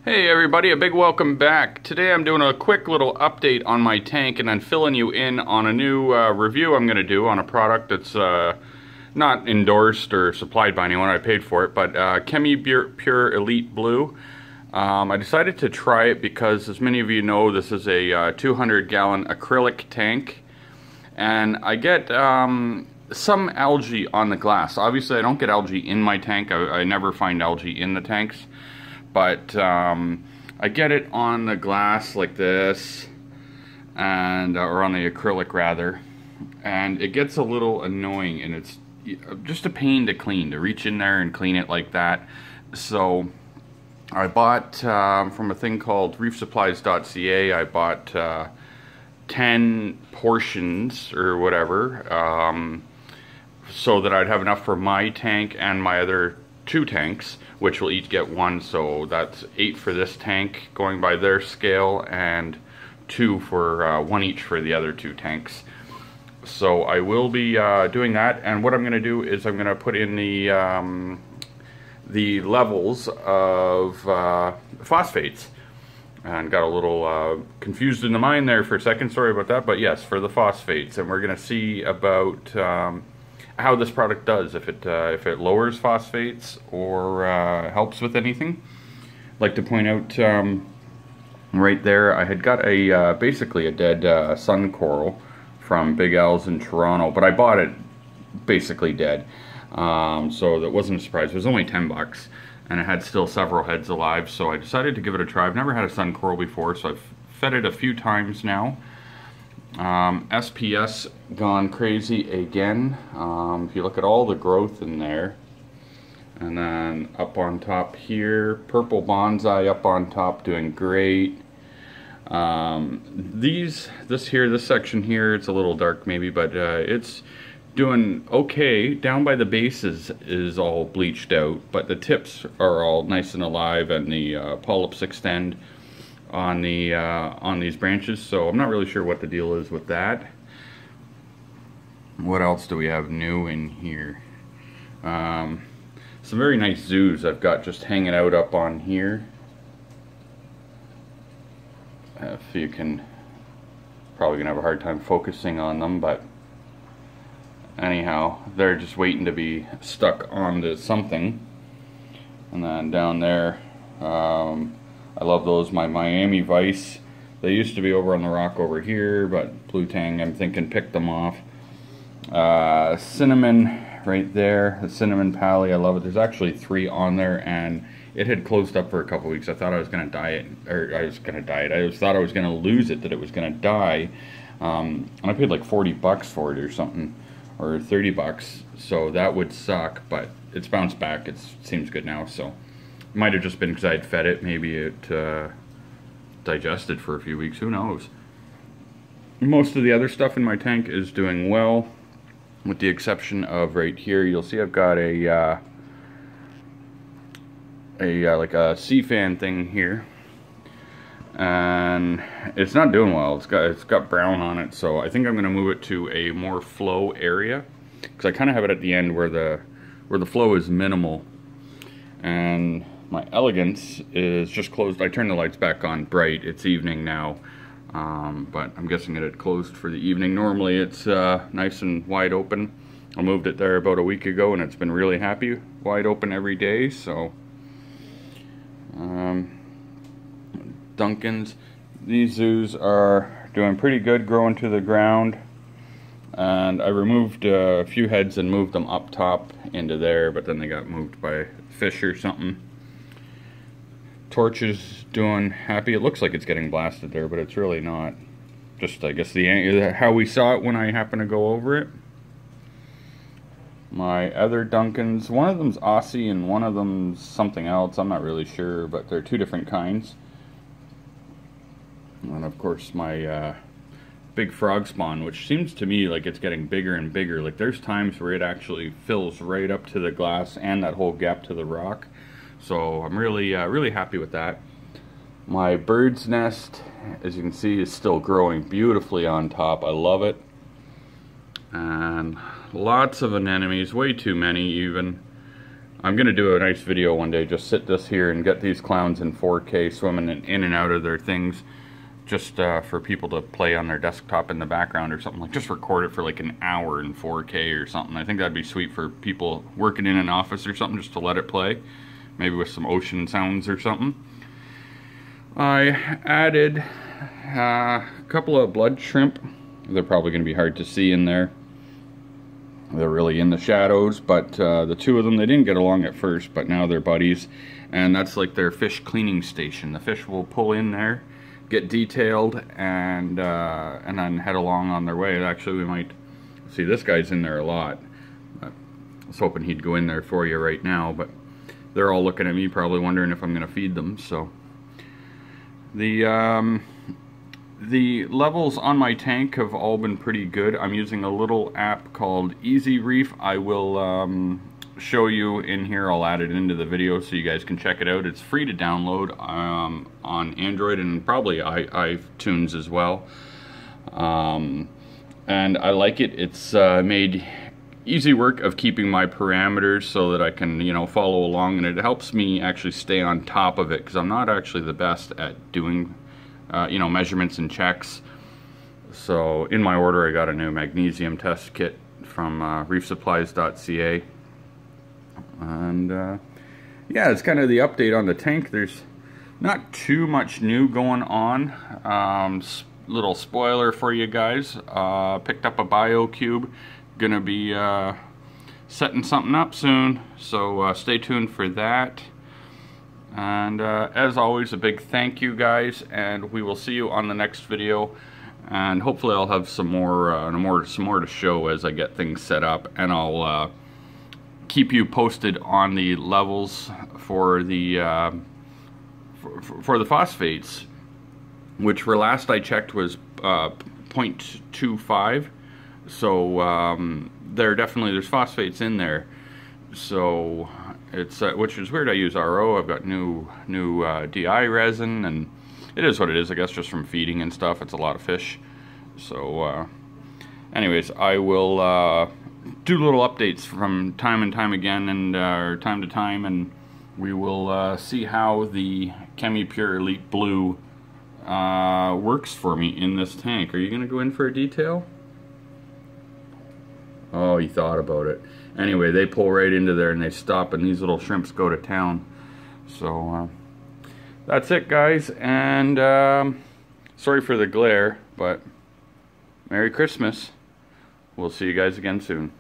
Hey everybody, a big welcome back. Today I'm doing a quick little update on my tank and then filling you in on a new review I'm going to do on a product that's not endorsed or supplied by anyone. I paid for it, but Pure Elite Blue. I decided to try it because, as many of you know, this is a 200-gallon acrylic tank, and I get some algae on the glass. Obviously I don't get algae in my tank. I never find algae in the tanks. But I get it on the glass like this, and or on the acrylic rather, and it gets a little annoying, and it's just a pain to clean, to reach in there and clean it like that. So I bought from a thing called reefsupplies.ca, I bought 10 portions or whatever, so that I'd have enough for my tank and my other 2 tanks, which will each get 1, so that's 8 for this tank going by their scale, and 2 for 1 each for the other 2 tanks. So I will be doing that, and what I'm going to do is I'm going to put in the levels of phosphates, and got a little confused in the mind there for a second, sorry about that, but yes, for the phosphates, and we're going to see about how this product does, if it lowers phosphates or helps with anything. I'd like to point out right there, I had got a basically a dead sun coral from Big Al's in Toronto, but I bought it basically dead, so that wasn't a surprise. It was only 10 bucks, and it had still several heads alive, so I decided to give it a try. I've never had a sun coral before, so I've fed it a few times now. SPS gone crazy again. If you look at all the growth in there, and then up on top here, purple bonsai up on top doing great. This section here, it's a little dark maybe, but it's doing okay. Down by the bases is all bleached out, but the tips are all nice and alive, and the polyps extend on these branches, so I'm not really sure what the deal is with that. What else do we have new in here? Some very nice zoos I've got just hanging out up on here. If you can, probably gonna have a hard time focusing on them, but anyhow, they're just waiting to be stuck onto something. And then down there, I love those, my Miami Vice. They used to be over on the rock over here, but Blue Tang, I'm thinking, picked them off. Cinnamon right there, the cinnamon pally, I love it. There's actually 3 on there, and it had closed up for a couple weeks. I thought I was going to dye it, I thought I was going to lose it, that it was going to die. And I paid like 40 bucks for it or something, or 30 bucks, so that would suck, but it's bounced back. It seems good now, so. Might have just been because I'd fed it. Maybe it digested for a few weeks. Who knows? Most of the other stuff in my tank is doing well, with the exception of right here. You'll see I've got a like a sea fan thing here, and it's not doing well. It's got brown on it, so I think I'm going to move it to a more flow area, because I kind of have it at the end where the flow is minimal. And my Elegance is just closed. I turned the lights back on bright. It's evening now, but I'm guessing it had closed for the evening. Normally it's nice and wide open. I moved it there about a week ago, and it's been really happy, wide open every day. So Duncan's, these zoos are doing pretty good, growing to the ground, and I removed a few heads and moved them up top into there, but then they got moved by fish or something. Torch is doing happy. It looks like it's getting blasted there, but it's really not. Just, I guess, how we saw it when I happened to go over it. My other Duncans, one of them's Aussie and one of them's something else. I'm not really sure, but they're 2 different kinds. And of course my big frog spawn, which seems to me like it's getting bigger and bigger. Like, there's times where it actually fills right up to the glass and that whole gap to the rock. So I'm really really happy with that. My bird's nest, as you can see, is still growing beautifully on top. I love it. And lots of anemones, way too many even. I'm gonna do a nice video one day, just sit this here and get these clowns in 4K swimming in and out of their things, just for people to play on their desktop in the background or something. Like, just record it for like an hour in 4K or something. I think that'd be sweet for people working in an office or something, just to let it play, maybe with some ocean sounds or something. I added a couple of blood shrimp. They're probably going to be hard to see in there. They're really in the shadows, but the two of them, they didn't get along at first, but now they're buddies. And that's like their fish cleaning station. The fish will pull in there, get detailed, and then head along on their way. Actually, we might see this guy's in there a lot. I was hoping he'd go in there for you right now, but they're all looking at me, probably wondering if I'm going to feed them. So the levels on my tank have all been pretty good. I'm using a little app called Easy Reef. I will show you in here. I'll add it into the video so you guys can check it out. It's free to download on Android and probably iTunes as well. And I like it. It's made easy work of keeping my parameters so that I can, you know, follow along, and it helps me actually stay on top of it, because I'm not actually the best at doing you know, measurements and checks. So in my order, I got a new magnesium test kit from reefsupplies.ca, and yeah, it's kind of the update on the tank. There's not too much new going on. Little spoiler for you guys, picked up a BioCube. Gonna be setting something up soon, so stay tuned for that. And as always, a big thank you, guys, and we will see you on the next video. And hopefully I'll have some more to show as I get things set up, and I'll keep you posted on the levels for the for the phosphates, which for last I checked was 0.25. So there's phosphates in there. So it's which is weird. I use RO. I've got new DI resin, and it is what it is, I guess, just from feeding and stuff. It's a lot of fish. So anyways, I will do little updates from time and time again, and time to time, and we will see how the ChemiPure Elite Blue works for me in this tank. Are you gonna go in for a detail? Oh, he thought about it. Anyway, they pull right into there and they stop, and these little shrimps go to town. So that's it, guys, and sorry for the glare, but Merry Christmas. We'll see you guys again soon.